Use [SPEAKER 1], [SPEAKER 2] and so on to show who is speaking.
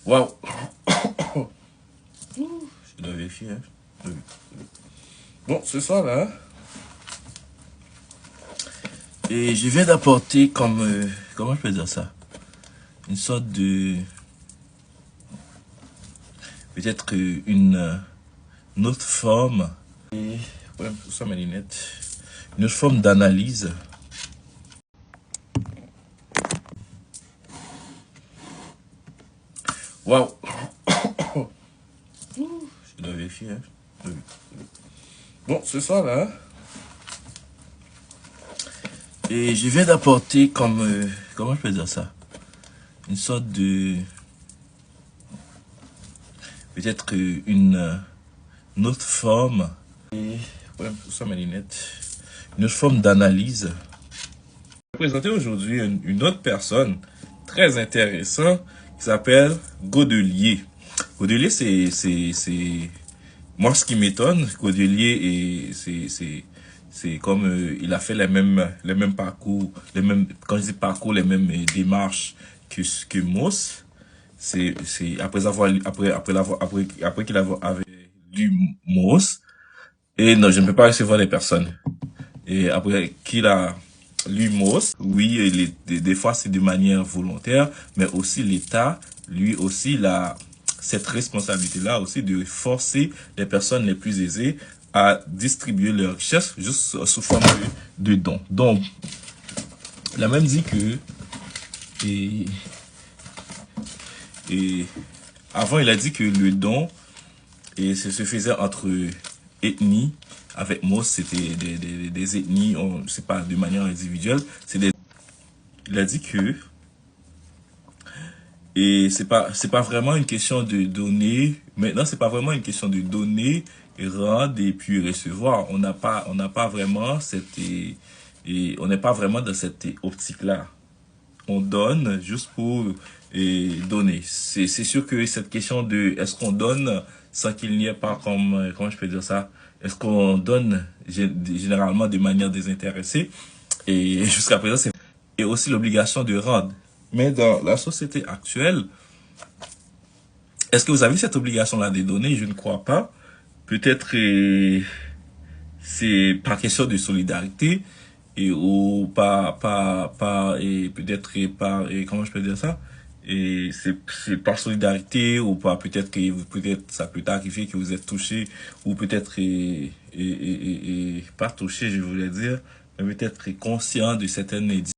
[SPEAKER 1] Waouh. Je dois vérifier. Hein. Oui. Bon, c'est ça là. Et je viens d'apporter comme... comment je peux dire ça? Une sorte de... Peut-être une autre forme. Et... Ouais, pour ça mes lunettes. Une autre forme d'analyse. Waouh. Je dois vérifier. Hein. Oui. Bon, c'est ça là. Et je viens d'apporter comme... comment je peux dire ça? Une sorte de... Peut-être une autre forme. Et... Ouais, pour ça mes lunettes. Une autre forme d'analyse. Je vais présenter aujourd'hui une autre personne très intéressante qui s'appelle Godelier. Godelier, c'est... Moi, ce qui m'étonne, Godelier, c'est comme il a fait les mêmes parcours, quand je dis parcours, les mêmes démarches que Moss. C'est après qu'il avait lu Moss. Et non, je ne peux pas recevoir les personnes. Et après qu'il a lu Moss, oui, des fois c'est de manière volontaire, mais aussi l'État, lui aussi, il a cette responsabilité-là aussi de forcer les personnes les plus aisées à distribuer leurs richesses juste sous forme de dons. Donc, il a même dit que, et avant il a dit que le don, et ça se faisait entre ethnies. Avec Moss, c'était des ethnies, c'est pas de manière individuelle, il a dit que et c'est pas vraiment une question de donner. Maintenant, c'est pas vraiment une question de donner, rendre et puis recevoir. On n'a pas vraiment on n'est pas vraiment dans cette optique-là. On donne juste pour donner. C'est sûr que cette question de est-ce qu'on donne sans qu'il n'y ait pas comme comment je peux dire ça? Est-ce qu'on donne généralement de manière désintéressée? Et jusqu'à présent, c'est et aussi l'obligation de rendre. Mais dans la société actuelle, est-ce que vous avez cette obligation-là de donner? Je ne crois pas. Peut-être c'est par question de solidarité et ou et peut-être par et comment je peux dire ça? Et c'est par solidarité ou pas peut-être que peut-être ça peut arriver que vous êtes touché ou peut-être pas touché, je voulais dire, mais peut-être conscient de certaines